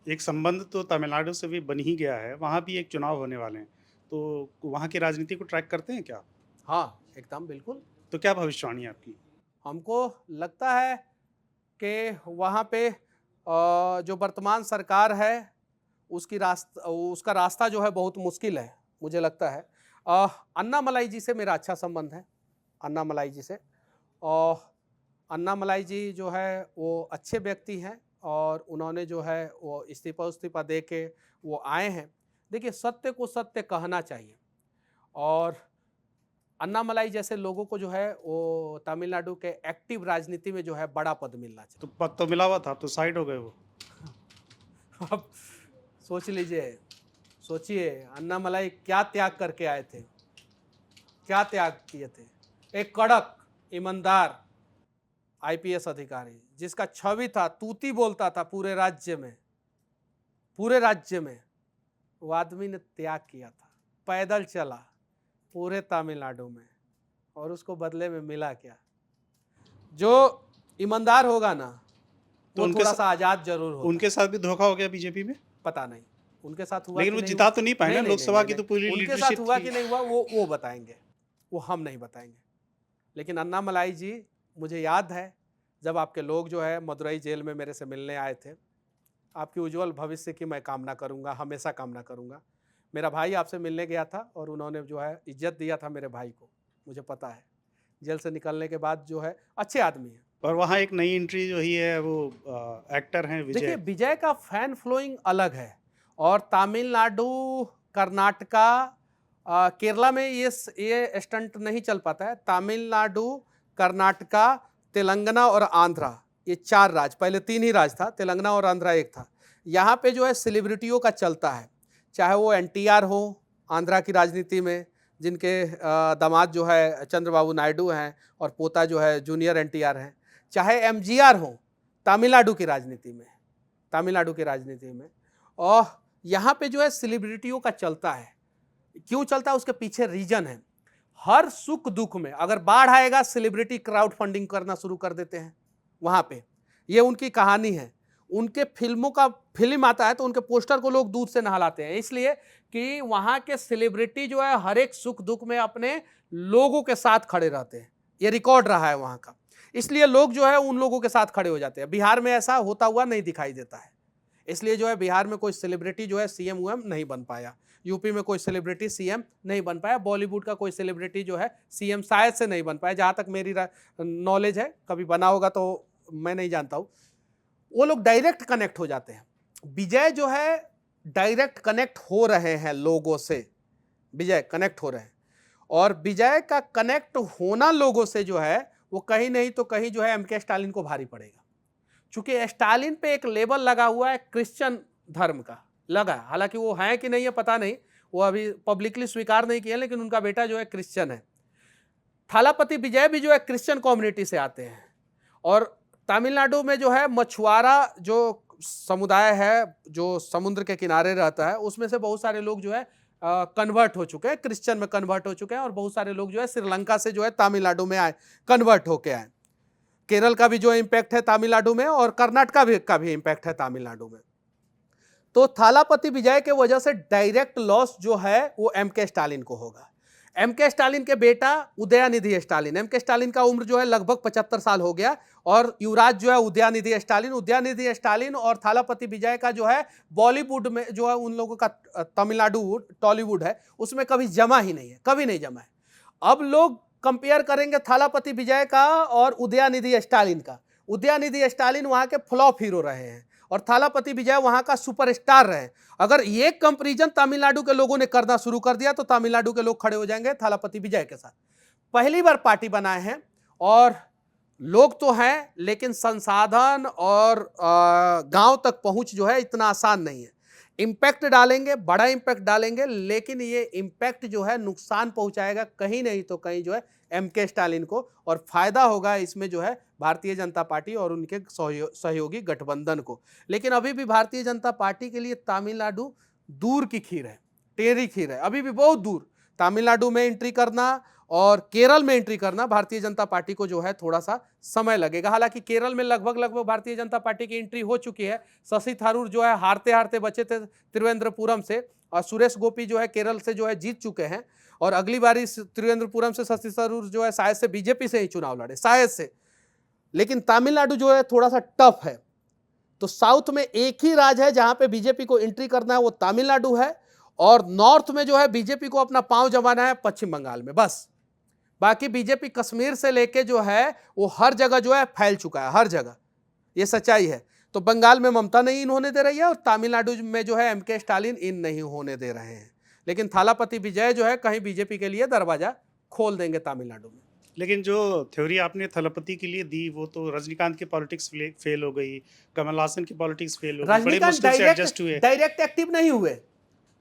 एक संबंध तो तमिलनाडु से भी बन ही गया है, वहाँ भी एक चुनाव होने वाले हैं। तो वहाँ की राजनीति को ट्रैक करते हैं क्या? हाँ, एकदम बिल्कुल। तो क्या भविष्यवाणी है आपकी? हमको लगता है कि वहाँ पे जो वर्तमान सरकार है उसका रास्ता जो है बहुत मुश्किल है, मुझे लगता है। अन्नामलाई जी से मेरा अच्छा संबंध है, अन्नामलाई जी से। और अन्नामलाई जी जो है वो अच्छे व्यक्ति हैं और उन्होंने जो है वो इस्तीफ़ा दे के वो आए हैं। देखिए, सत्य को सत्य कहना चाहिए और अन्नामलाई जैसे लोगों को जो है वो तमिलनाडु के एक्टिव राजनीति में जो है बड़ा पद मिलना तो चाहिए। पद तो मिला हुआ था, अब तो साइड हो गए वो। अब सोच लीजिए, सोचिए अन्नामलाई क्या त्याग करके आए थे, क्या त्याग किए थे। एक कड़क, ईमानदार आईपीएस अधिकारी जिसका छवि था, तूती बोलता था पूरे राज्य में, पूरे राज्य में। वो आदमी ने त्याग किया था, पैदल चला पूरे तमिलनाडु में और उसको बदले में मिला क्या? जो ईमानदार होगा ना, तो वो थोड़ा सा आजाद जरूर होता उनके है। साथ भी धोखा हो गया बीजेपी में? पता नहीं उनके साथ हुआ लेकिन कि वो नहीं जिता हुआ। तो नहीं पाए ना, नहीं नहीं नहीं लोकसभा नहीं की नहीं, तो पूरी उनके साथ लीडरशिप हुआ थी। कि नहीं हुआ वो बताएंगे, वो हम नहीं बताएंगे। लेकिन अन्नामलाई जी, मुझे याद है जब आपके लोग जो है मदुरई जेल में मेरे से मिलने आए थे। आपकी उज्जवल भविष्य की मैं कामना करूंगा, हमेशा कामना करूंगा। मेरा भाई आपसे मिलने गया था और उन्होंने जो है इज्जत दिया था मेरे भाई को, मुझे पता है। जेल से निकलने के बाद जो है अच्छे आदमी हैं। और वहाँ एक नई एंट्री जो ही है वो एक्टर हैं देखिए, विजय। विजय का फैन फ्लोइंग अलग है और तमिलनाडु, कर्नाटका, केरला में ये स्टंट नहीं चल पाता है। तमिलनाडु, कर्नाटका, तेलंगाना और आंध्रा, ये 4 राज्य, पहले 3 ही राज्य था, तेलंगाना और आंध्रा एक था। यहाँ पे जो है सेलिब्रिटियों का चलता है, चाहे वो एनटीआर हो आंध्रा की राजनीति में, जिनके दामाद जो है चंद्रबाबू नायडू हैं और पोता जो है जूनियर एनटीआर हैं, चाहे एमजीआर हो तमिलनाडु की राजनीति में, तमिलनाडु की राजनीति में। और यहाँ पे जो है सेलिब्रिटियों का चलता है। क्यों चलता है, उसके पीछे रीजन है। हर सुख दुख में अगर बाढ़ आएगा, सेलिब्रिटी क्राउड फंडिंग करना शुरू कर देते हैं वहां पे। ये उनकी कहानी है। उनके फिल्म आता है तो उनके पोस्टर को लोग दूध से नहलाते हैं, इसलिए कि वहां के सेलिब्रिटी जो है हर एक सुख दुख में अपने लोगों के साथ खड़े रहते हैं। ये रिकॉर्ड रहा है वहां का, इसलिए लोग जो है उन लोगों के साथ खड़े हो जाते हैं। बिहार में ऐसा होता हुआ नहीं दिखाई देता है, इसलिए जो है बिहार में कोई सेलिब्रिटी जो है सीएम उएम नहीं बन पाया। यूपी में कोई सेलिब्रिटी सीएम नहीं बन पाया। बॉलीवुड का कोई सेलिब्रिटी जो है सीएम शायद से नहीं बन पाया, जहां तक मेरी नॉलेज है। कभी बना होगा तो मैं नहीं जानता हूं। वो लोग डायरेक्ट कनेक्ट हो जाते हैं। विजय जो है डायरेक्ट कनेक्ट हो रहे हैं लोगों से, विजय कनेक्ट हो रहे हैं और विजय का कनेक्ट होना लोगों से जो है वो कहीं नहीं तो कहीं जो है एमके स्टालिन को भारी पड़ेगा। चूंकि स्टालिन पे एक लेबल लगा हुआ है क्रिश्चियन धर्म का, लगा, हालांकि वो है कि नहीं है पता नहीं, वो अभी पब्लिकली स्वीकार नहीं किया, लेकिन उनका बेटा जो है क्रिश्चियन है। थालापति विजय भी जो है क्रिश्चियन कम्युनिटी से आते हैं और तमिलनाडु में जो है मछुआरा जो समुदाय है जो समुद्र के किनारे रहता है, उसमें से बहुत सारे लोग जो है कन्वर्ट हो चुके हैं, क्रिश्चियन में कन्वर्ट हो चुके हैं और बहुत सारे लोग जो है श्रीलंका से जो है तमिलनाडु में आए, कन्वर्ट होके आए। केरल का भी जो इम्पैक्ट है तमिलनाडु में और कर्नाटका का भी इम्पैक्ट है तमिलनाडु में। तो थालापति विजय के वजह से डायरेक्ट लॉस जो है वो एमके स्टालिन को होगा। एमके स्टालिन के बेटा उदयनिधि स्टालिन, एमके स्टालिन का उम्र जो है लगभग 75 साल हो गया और युवराज जो है उदयनिधि स्टालिन और थालापति विजय का जो है बॉलीवुड में जो है उन लोगों का तमिलनाडु टॉलीवुड है उसमें कभी जमा ही नहीं है, कभी नहीं जमा है। अब लोग कंपेयर करेंगे थालापति विजय का और उदयनिधि स्टालिन का। उदयनिधि स्टालिन वहां के फ्लॉप हीरो रहे हैं और थालापति विजय वहां का सुपरस्टार रहे। अगर ये कंपैरिजन तमिलनाडु के लोगों ने करना शुरू कर दिया तो तमिलनाडु के लोग खड़े हो जाएंगे थालापति विजय के साथ। पहली बार पार्टी बनाए हैं और लोग तो हैं, लेकिन संसाधन और गांव तक पहुंच जो है इतना आसान नहीं है। इम्पैक्ट डालेंगे, बड़ा इम्पैक्ट डालेंगे, लेकिन ये इम्पैक्ट जो है नुकसान पहुंचाएगा कहीं नहीं तो कहीं जो है एमके स्टालिन को, और फायदा होगा इसमें जो है भारतीय जनता पार्टी और उनके सहयोगी गठबंधन को। लेकिन अभी भी भारतीय जनता पार्टी के लिए तमिलनाडु दूर की खीर है, टेढ़ी खीर है, अभी भी बहुत दूर। तमिलनाडु में एंट्री करना और केरल में एंट्री करना भारतीय जनता पार्टी को जो है थोड़ा सा समय लगेगा। हालांकि केरल में लगभग भारतीय जनता पार्टी की एंट्री हो चुकी है। शशि थरूर जो है हारते हारते बचे थे त्रिवेंद्रपुरम से, और सुरेश गोपी जो है केरल से जो है जीत चुके हैं, और अगली बारी त्रिवेंद्रपुरम से शशि थरूर जो है शायद से बीजेपी से ही चुनाव लड़े, शायद से। लेकिन तमिलनाडु जो है थोड़ा सा टफ है। तो साउथ में एक ही राज्य है जहां पे बीजेपी को एंट्री करना है, वो तमिलनाडु है, और नॉर्थ में जो है बीजेपी को अपना पांव जमाना है पश्चिम बंगाल में, बस। बाकी बीजेपी कश्मीर से लेके जो है वो हर जगह जो है फैल चुका है, हर जगह, ये सच्चाई है। तो बंगाल में ममता नहीं इन होने दे रही है, और तमिलनाडु में जो है एमके स्टालिन इन नहीं होने दे रहे हैं। लेकिन थालापति विजय जो है कहीं बीजेपी के लिए दरवाजा खोल देंगे तमिलनाडु में। लेकिन जो थ्योरी आपने थलपति के लिए दी वो तो रजनीकांत की पॉलिटिक्स फेल हो गई, कमल हासन की पॉलिटिक्स फेल हो गई, बड़े मुश्किल से एडजस्ट हुए। डायरेक्ट एक्टिव नहीं हुए,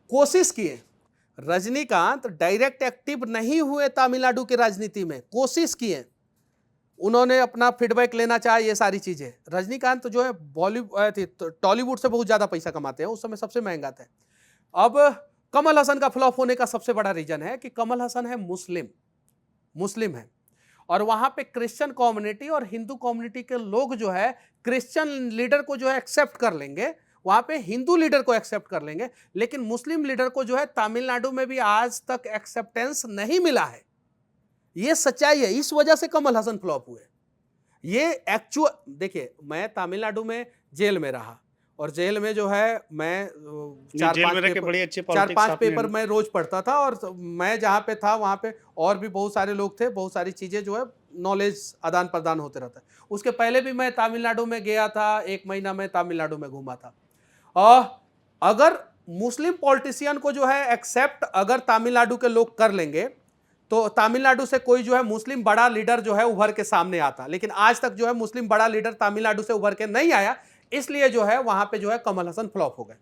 कोशिश किए। रजनीकांत डायरेक्ट एक्टिव नहीं हुए तमिलनाडु की राजनीति में, कोशिश किए, उन्होंने अपना फीडबैक लेना चाहा, ये सारी चीजें। रजनीकांत जो है टॉलीवुड से बहुत ज्यादा पैसा कमाते हैं, उस समय सबसे महंगा थे। अब कमल हसन का फ्लॉप होने का सबसे बड़ा रीजन है कि कमल हसन है मुस्लिम है, और वहां पे क्रिश्चियन कम्युनिटी और हिंदू कम्युनिटी के लोग जो है क्रिश्चियन लीडर को जो है एक्सेप्ट कर लेंगे, वहां पे हिंदू लीडर को एक्सेप्ट कर लेंगे, लेकिन मुस्लिम लीडर को जो है तमिलनाडु में भी आज तक एक्सेप्टेंस नहीं मिला है। ये सच्चाई है, इस वजह से कमल हसन फ्लॉप हुए। ये एक्चुअल, देखिए मैं तमिलनाडु में जेल में रहा, और जेल में जो है मैं 4-5 पेपर मैं रोज पढ़ता था, और मैं जहाँ पे था वहाँ पे और भी बहुत सारे लोग थे, बहुत सारी चीजें जो है नॉलेज आदान प्रदान होते रहता है। उसके पहले भी मैं तमिलनाडु में गया था, 1 महीना मैं तमिलनाडु में घूमा था। और अगर मुस्लिम पॉलिटिशियन को जो है एक्सेप्ट अगर तमिलनाडु के लोग कर लेंगे, तो तमिलनाडु से कोई जो है मुस्लिम बड़ा लीडर जो है उभर के सामने आता, लेकिन आज तक जो है मुस्लिम बड़ा लीडर तमिलनाडु से उभर के नहीं आया, इसलिए जो है वहां पे जो है कमल हसन फ्लॉप हो गए।